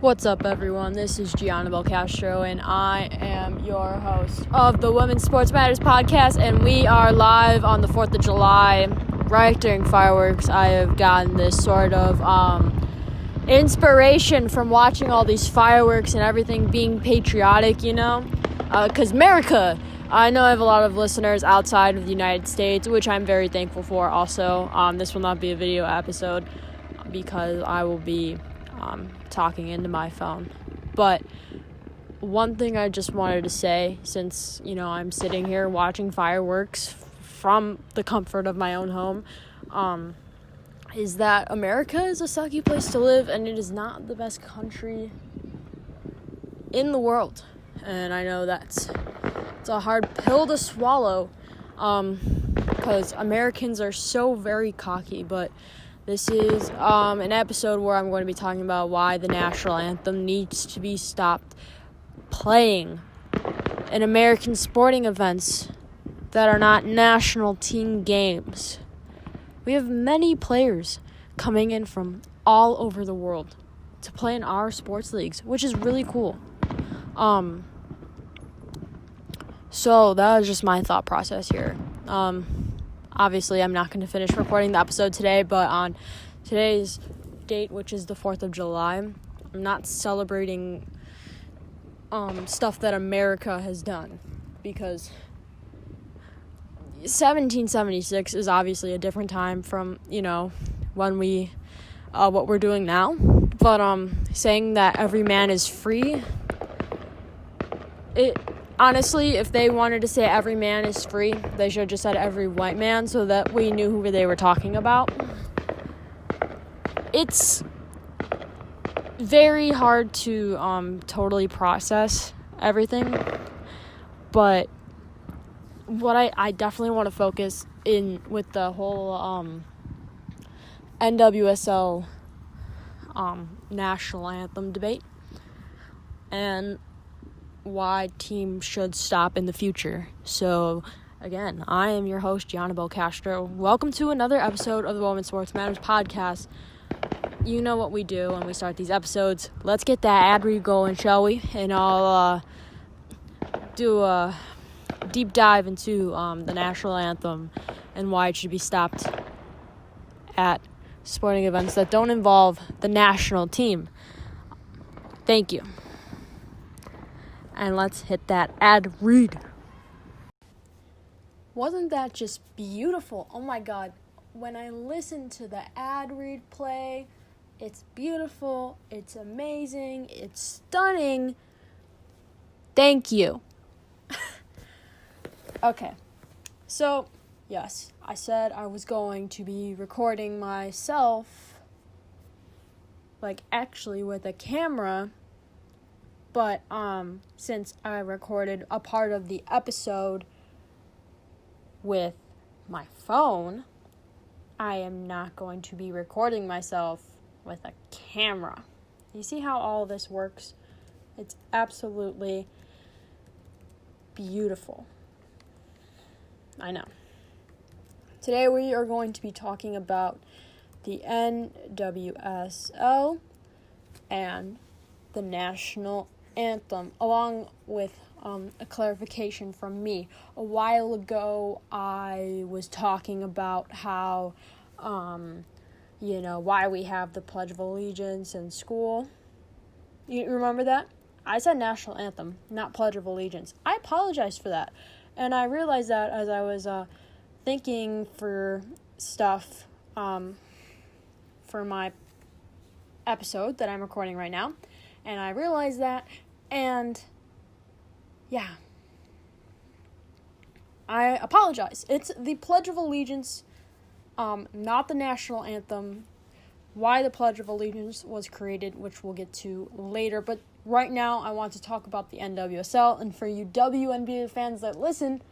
What's up, everyone? This is Gianna Castro, and I am your host of the Women's Sports Matters podcast, and we are live on the 4th of July, right during fireworks. I have gotten this sort of inspiration from watching all these fireworks and everything, being patriotic, because America. I know I have a lot of listeners outside of the United States, which I'm very thankful for also. This will not be a video episode because I will be talking into my phone. But one thing I just wanted to say, since, I'm sitting here watching fireworks from the comfort of my own home, is that America is a sucky place to live, and it is not the best country in the world. And I know it's a hard pill to swallow, because Americans are so very cocky, but this is an episode where I'm going to be talking about why the national anthem needs to be stopped playing in American sporting events that are not national team games. We have many players coming in from all over the world to play in our sports leagues, which is really cool. So that was just my thought process here. Obviously, I'm not going to finish recording the episode today, but on today's date, which is the 4th of July, I'm not celebrating stuff that America has done, because 1776 is obviously a different time from, when what we're doing now. But saying that every man is free, honestly, if they wanted to say every man is free, they should have just said every white man so that we knew who they were talking about. It's very hard to totally process everything, but what I definitely want to focus in with the whole NWSL national anthem debate, and why teams should stop in the future. So, again, I am your host, Gianna Castro. Welcome to another episode of the Women's Sports Matters podcast. You know what we do when we start these episodes. Let's get that ad read going, shall we? And I'll do a deep dive into the national anthem and why it should be stopped at sporting events that don't involve the national team. Thank you. And let's hit that ad read. Wasn't that just beautiful? Oh my God. When I listen to the ad read play, it's beautiful, it's amazing, it's stunning. Thank you. Okay. So, yes, I said I was going to be recording myself, actually with a camera. But since I recorded a part of the episode with my phone, I am not going to be recording myself with a camera. You see how all this works? It's absolutely beautiful. I know. Today we are going to be talking about the NWSL and the national anthem, along with a clarification from me. A while ago, I was talking about how, why we have the Pledge of Allegiance in school. You remember that? I said national anthem, not Pledge of Allegiance. I apologize for that. And I realized that as I was thinking for stuff for my episode that I'm recording right now. And I realized that, and yeah, I apologize. It's the Pledge of Allegiance, not the national anthem. Why the Pledge of Allegiance was created, which we'll get to later. But right now, I want to talk about the NWSL. And for you WNBA fans that listen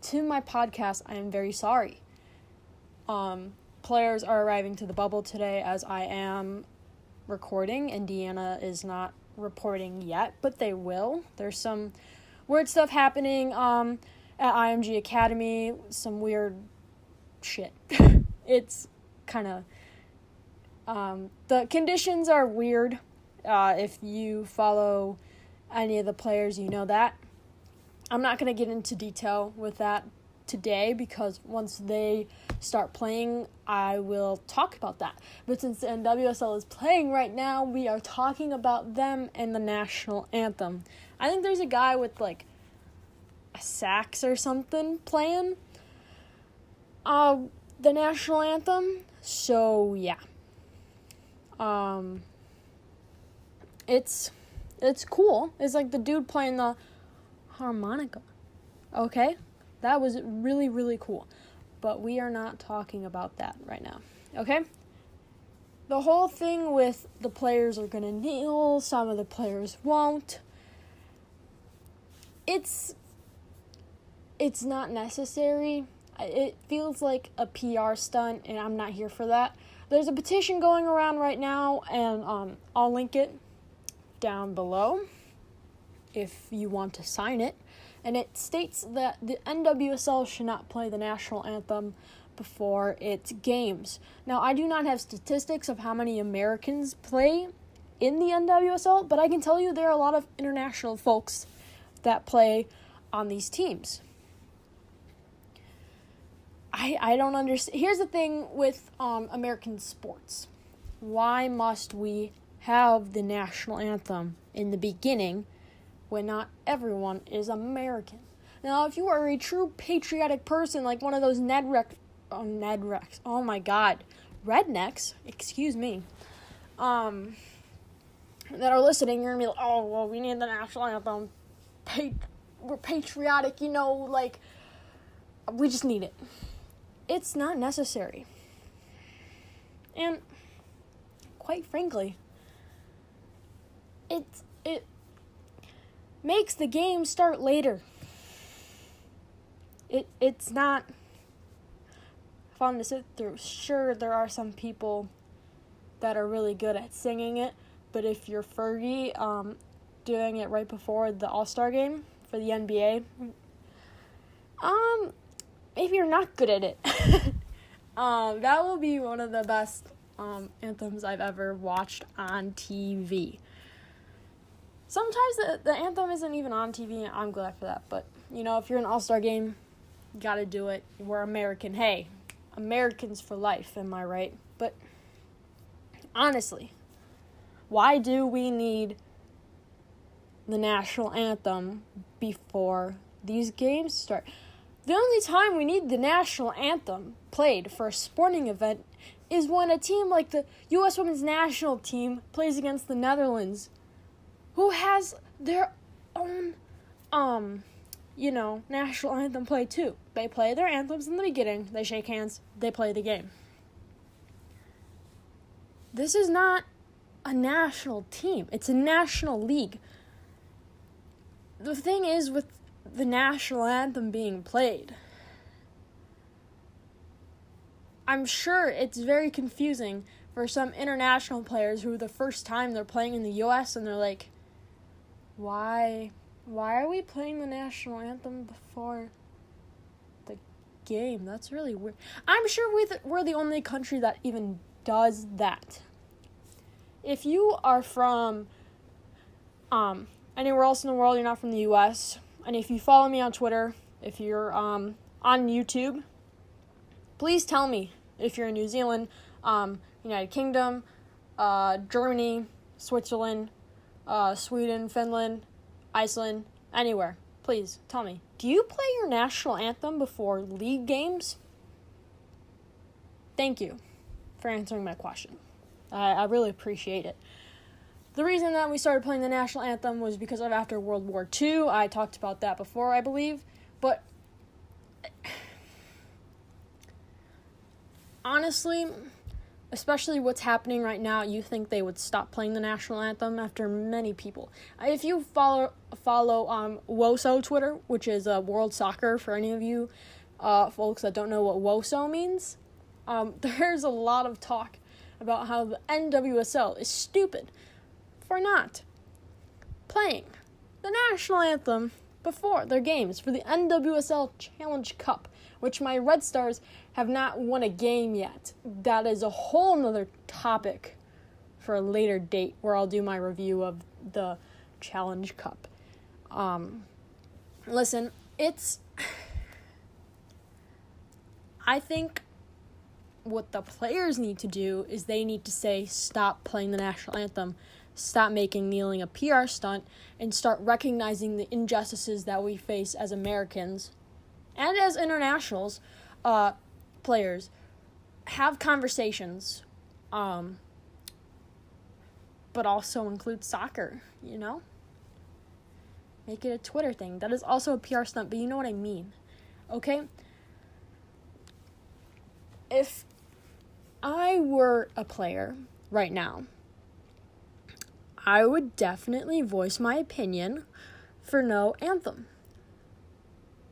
to my podcast, I am very sorry. Players are arriving to the bubble today as I am recording. Indiana is not reporting yet, but they will. There's some weird stuff happening at IMG Academy, some weird shit. It's kind of the conditions are weird, If you follow any of the players, you know that. I'm not going to get into detail with that today because once they start playing, I will talk about that. But since the NWSL is playing right now, we are talking about them and the national anthem. I think there's a guy with like a sax or something playing the national anthem. So yeah. It's cool. It's like the dude playing the harmonica. Okay? That was really, really cool. But we are not talking about that right now. Okay? The whole thing with the players are going to kneel, some of the players won't. It's not necessary. It feels like a PR stunt, and I'm not here for that. There's a petition going around right now, and I'll link it down below if you want to sign it. And it states that the NWSL should not play the national anthem before its games. Now, I do not have statistics of how many Americans play in the NWSL, but I can tell you there are a lot of international folks that play on these teams. I don't understand. Here's the thing with American sports. Why must we have the national anthem in the beginning when not everyone is American? Now, if you are a true patriotic person, like one of those rednecks, excuse me, that are listening, you're going to be like, oh, well, we need the national anthem. We're patriotic, like, we just need it. It's not necessary. And, quite frankly, it makes the game start later. It's not fun to sit through. Sure, there are some people that are really good at singing it, but if you're Fergie doing it right before the All-Star game for the NBA, maybe you're not good at it. That will be one of the best anthems I've ever watched on TV. Sometimes the anthem isn't even on TV, and I'm glad for that. But, if you're an all-star game, you gotta do it. We're American. Hey, Americans for life, am I right? But, honestly, why do we need the national anthem before these games start? The only time we need the national anthem played for a sporting event is when a team like the U.S. Women's National Team plays against the Netherlands, who has their own, national anthem play too. They play their anthems in the beginning, they shake hands, they play the game. This is not a national team. It's a national league. The thing is with the national anthem being played, I'm sure it's very confusing for some international players who the first time they're playing in the U.S. and they're like, Why are we playing the national anthem before the game? That's really weird. I'm sure we're the only country that even does that. If you are from anywhere else in the world, you're not from the U.S., and if you follow me on Twitter, if you're on YouTube, please tell me if you're in New Zealand, United Kingdom, Germany, Switzerland, Sweden, Finland, Iceland, anywhere. Please, tell me. Do you play your national anthem before league games? Thank you for answering my question. I really appreciate it. The reason that we started playing the national anthem was because of after World War II. I talked about that before, I believe. But honestly, especially what's happening right now, you think they would stop playing the national anthem after many people. If you follow WOSO Twitter, which is World Soccer, for any of you folks that don't know what WOSO means, there's a lot of talk about how the NWSL is stupid for not playing the national anthem before their games for the NWSL Challenge Cup, which my Red Stars have not won a game yet. That is a whole nother topic for a later date where I'll do my review of the Challenge Cup. Listen, I think what the players need to do is they need to say, stop playing the national anthem, stop making kneeling a PR stunt, and start recognizing the injustices that we face as Americans and as internationals, players. Have conversations, but also include soccer, Make it a Twitter thing. That is also a PR stunt, but you know what I mean, okay? If I were a player right now, I would definitely voice my opinion for no anthem.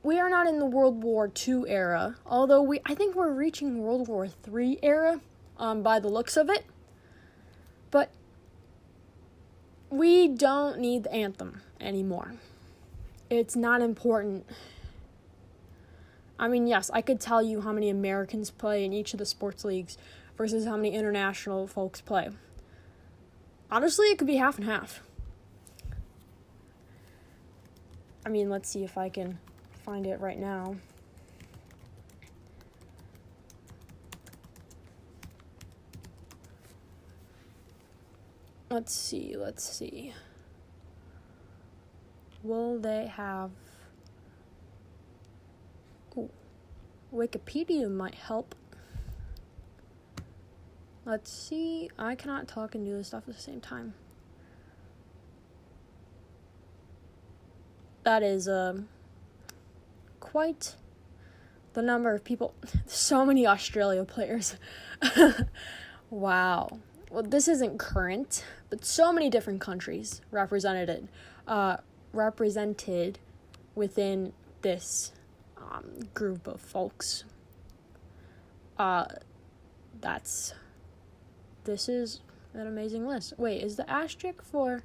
We are not in the World War II era, although I think we're reaching World War III era, by the looks of it. But we don't need the anthem anymore. It's not important. I mean, yes, I could tell you how many Americans play in each of the sports leagues versus how many international folks play. Honestly, it could be half and half. I mean, let's see if I can find it right now. Let's see. Will they have... Ooh, Wikipedia might help. Let's see. I cannot talk and do this stuff at the same time. That is quite the number of people. So many Australia players. Wow. Well, this isn't current, but so many different countries represented within this group of folks. This is an amazing list. Wait, is the asterisk for...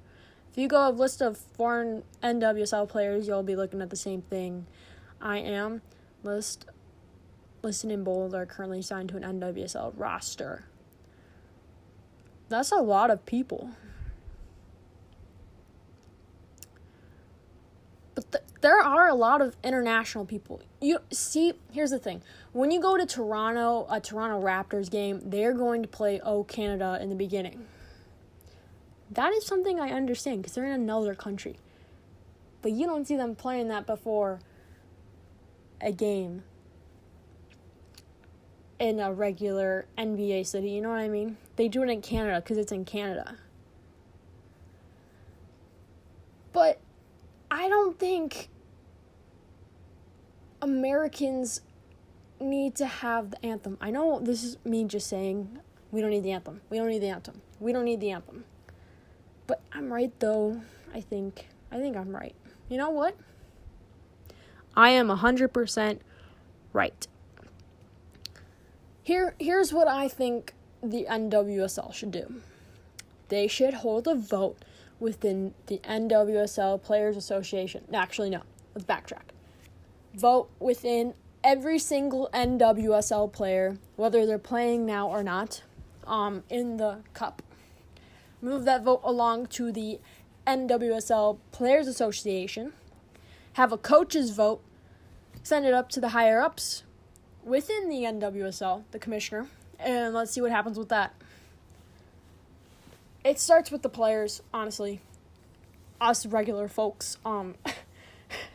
If you go a list of foreign NWSL players, you'll be looking at the same thing I am. Listed in bold are currently signed to an NWSL roster. That's a lot of people. But there are a lot of international people. You see, here's the thing. When you go to Toronto, a Toronto Raptors game, they're going to play O Canada in the beginning. That is something I understand because they're in another country. But you don't see them playing that before a game in a regular NBA city, you know what I mean? They do it in Canada because it's in Canada. But I don't think Americans need to have the anthem. I know this is me just saying we don't need the anthem. We don't need the anthem. We don't need the anthem. But I'm right though. I think I'm right. You know what? I am 100% right. Here's what I think the NWSL should do. They should hold a vote within the NWSL Players Association. Actually, no. Let's backtrack. Vote within every single NWSL player, whether they're playing now or not, in the cup. Move that vote along to the NWSL Players Association. Have a coach's vote. Send it up to the higher-ups within the NWSL, the commissioner, and let's see what happens with that. It starts with the players, honestly. Us regular folks,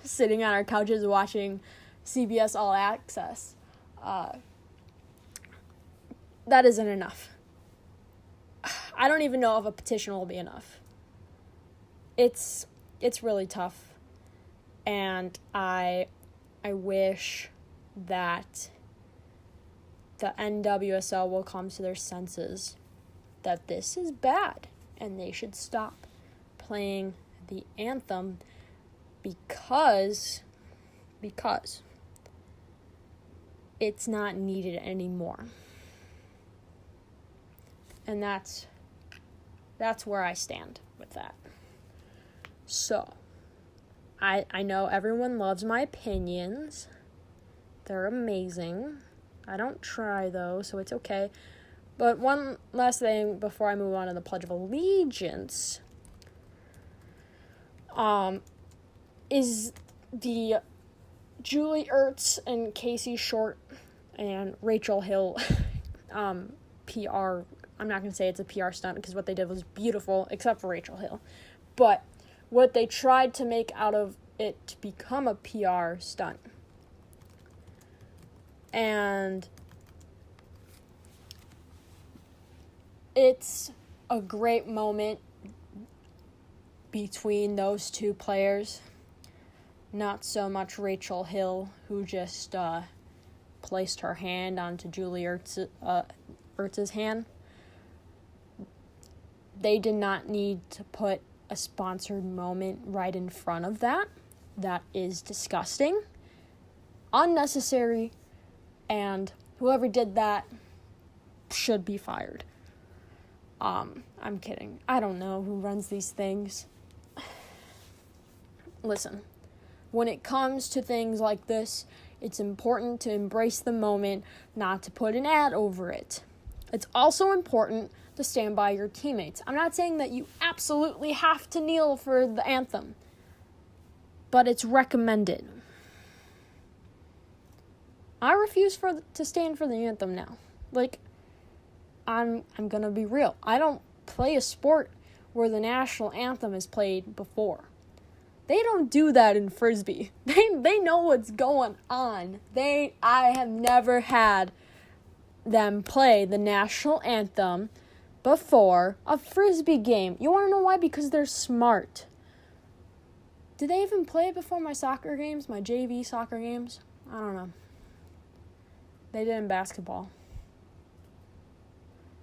sitting on our couches watching CBS All Access. That isn't enough. I don't even know if a petition will be enough. It's really tough, and I wish that the NWSL will come to their senses that this is bad and they should stop playing the anthem because it's not needed anymore. And that's where I stand with that. So, I know everyone loves my opinions. They're amazing. I don't try, though, so it's okay. But one last thing before I move on to the Pledge of Allegiance, is the Julie Ertz and Casey Short and Rachel Hill PR. I'm not going to say it's a PR stunt because what they did was beautiful, except for Rachel Hill. But what they tried to make out of it to become a PR stunt. And it's a great moment between those two players. Not so much Rachel Hill, who just placed her hand onto Julie Ertz's hand. They did not need to put a sponsored moment right in front of that. That is disgusting, unnecessary, and whoever did that should be fired. I'm kidding. I don't know who runs these things. Listen, when it comes to things like this, it's important to embrace the moment, not to put an ad over it. It's also important to stand by your teammates. I'm not saying that you absolutely have to kneel for the anthem, but it's recommended. I refuse to stand for the anthem now. I'm gonna be real. I don't play a sport where the national anthem is played before. They don't do that in Frisbee. They know what's going on. I have never had them play the national anthem before a Frisbee game. You want to know why? Because they're smart. Did they even play it before my soccer games, my JV soccer games? I don't know. They did in basketball.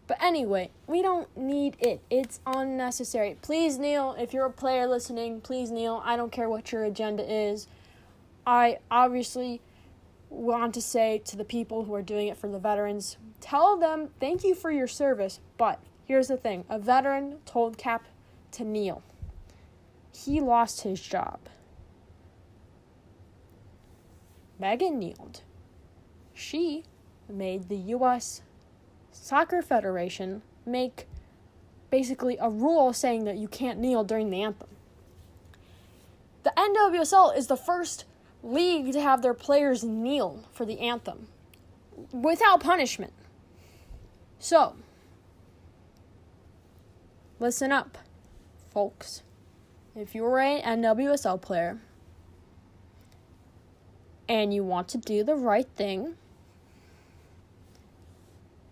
But anyway, we don't need it. It's unnecessary. Please kneel. If you're a player listening, please kneel. I don't care what your agenda is. I obviously want to say to the people who are doing it for the veterans, tell them thank you for your service. But here's the thing. A veteran told Cap to kneel. He lost his job. Megan kneeled. She made the U.S. Soccer Federation make basically a rule saying that you can't kneel during the anthem. The NWSL is the first league to have their players kneel for the anthem without punishment. So, listen up, folks. If you're an NWSL player and you want to do the right thing,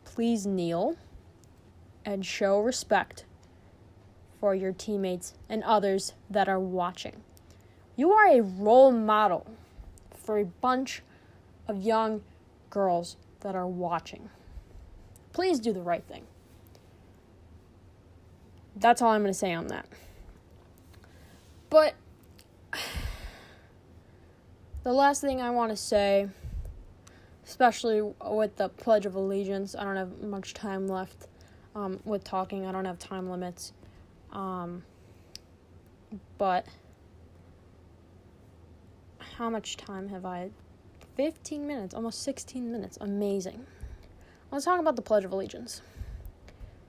please kneel and show respect for your teammates and others that are watching. You are a role model for a bunch of young girls that are watching. Please do the right thing. That's all I'm going to say on that. But the last thing I want to say, especially with the Pledge of Allegiance, I don't have much time left with talking. I don't have time limits. But how much time have I? 15 minutes, almost 16 minutes. Amazing. Let's talk about the Pledge of Allegiance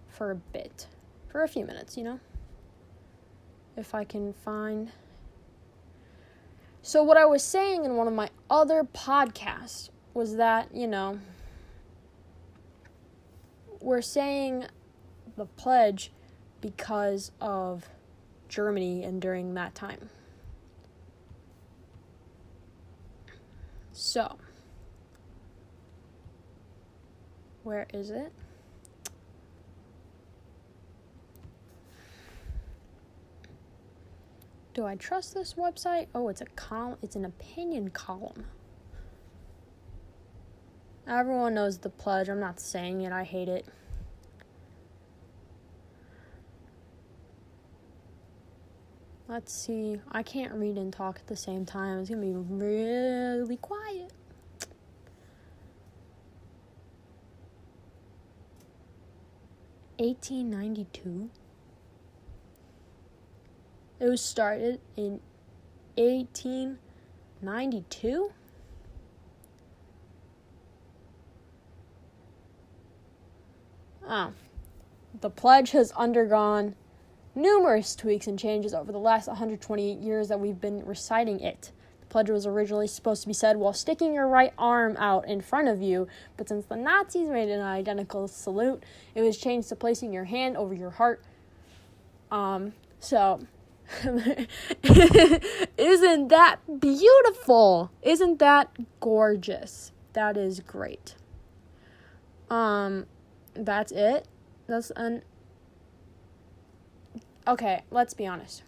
for a bit. For a few minutes, If I can find. So what I was saying in one of my other podcasts was that, we're saying the pledge because of Germany and during that time. So, where is it? Do I trust this website? Oh, it's an opinion column. Everyone knows the pledge. I'm not saying it. I hate it. Let's see. I can't read and talk at the same time. It's going to be really quiet. (1892). It was started in 1892. The pledge has undergone numerous tweaks and changes over the last 128 years that we've been reciting it. The pledge was originally supposed to be said while sticking your right arm out in front of you, but since the Nazis made an identical salute, it was changed to placing your hand over your heart. So, isn't that beautiful? Isn't that gorgeous? That is great. That's it. Okay, let's be honest.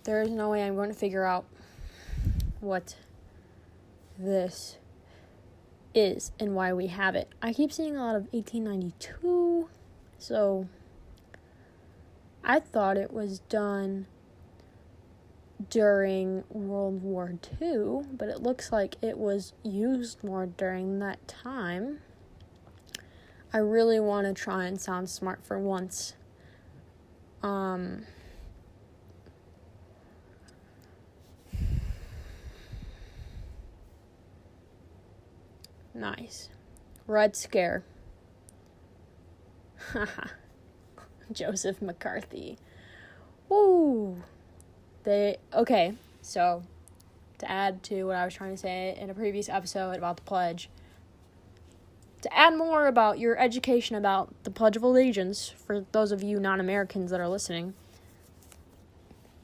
There is no way I'm going to figure out what this is and why we have it. I keep seeing a lot of 1892, so I thought it was done during World War II, but it looks like it was used more during that time. I really want to try and sound smart for once. Nice. Red Scare. Haha. Joseph McCarthy. Ooh. Okay, so to add to what I was trying to say in a previous episode about the pledge, to add more about your education about the Pledge of Allegiance, for those of you non-Americans that are listening,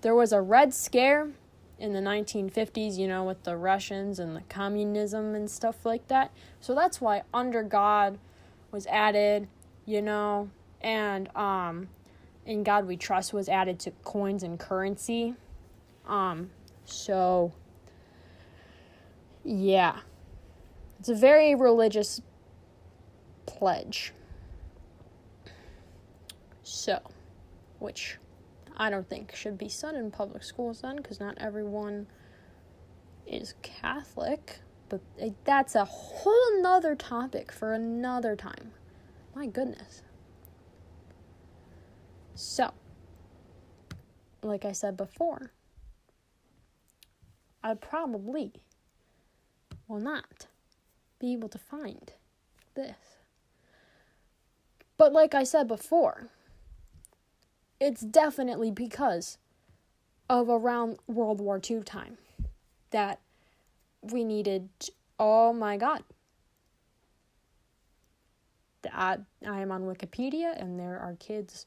there was a Red Scare in the 1950s, with the Russians and the communism and stuff like that. So that's why Under God was added, and In God We Trust was added to coins and currency. So, yeah. It's a very religious pledge. So, which I don't think should be said in public schools then, because not everyone is Catholic. But that's a whole nother topic for another time. My goodness. So, like I said before, I probably will not be able to find this. But like I said before, it's definitely because of around World War II time that we needed, oh my God. I am on Wikipedia and there are kids.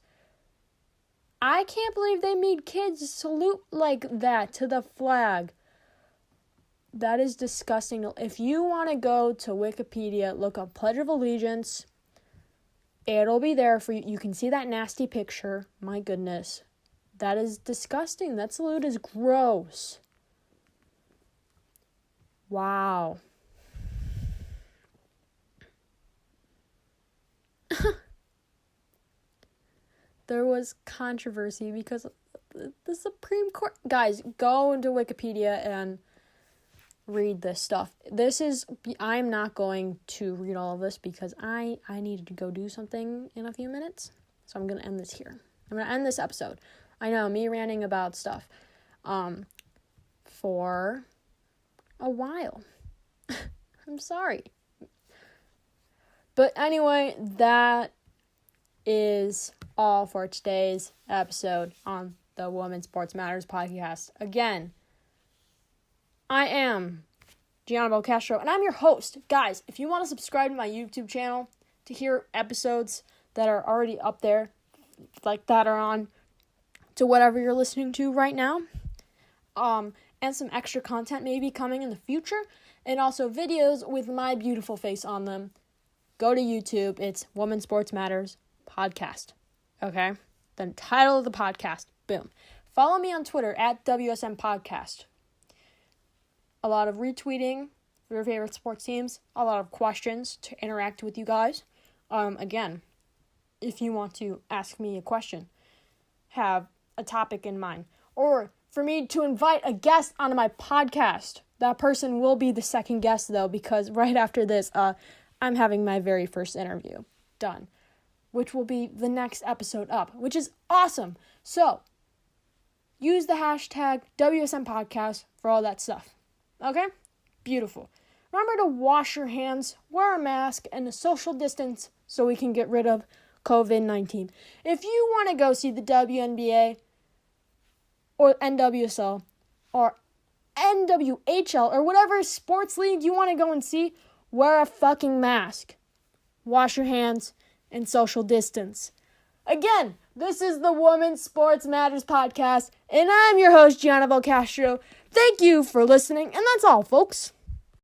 I can't believe they made kids salute like that to the flag. That is disgusting. If you want to go to Wikipedia, look up Pledge of Allegiance. It'll be there for you. You can see that nasty picture. My goodness. That is disgusting. That salute is gross. Wow. There was controversy because the Supreme Court... Guys, go into Wikipedia and read this stuff. I'm not going to read all of this because I needed to go do something in a few minutes. So I'm going to end this here. I'm going to end this episode. I know, me ranting about stuff for a while. I'm sorry. But anyway, that is all for today's episode on the Women's Sports Matters podcast. Again, I am Gianna Belcastro, and I'm your host. Guys, if you want to subscribe to my YouTube channel to hear episodes that are already up there, like that are on to whatever you're listening to right now, and some extra content maybe coming in the future, and also videos with my beautiful face on them, go to YouTube. It's Women's Sports Matters podcast. Okay? The title of the podcast. Boom. Follow me on Twitter at WSM Podcast. A lot of retweeting your favorite sports teams. A lot of questions to interact with you guys. Again, if you want to ask me a question, have a topic in mind, or for me to invite a guest onto my podcast. That person will be the second guest, though, because right after this, I'm having my very first interview done, which will be the next episode up, which is awesome. So, use the hashtag WSM Podcast for all that stuff. Okay? Beautiful. remember to wash your hands, wear a mask, and a social distance so we can get rid of COVID-19. If you want to go see the WNBA or NWSL or NWHL or whatever sports league you want to go and see, wear a fucking mask, wash your hands, and social distance. Again, this is the Women's Sports Matters podcast, and I'm your host, Gianna Belcastro. Thank you for listening, and that's all, folks.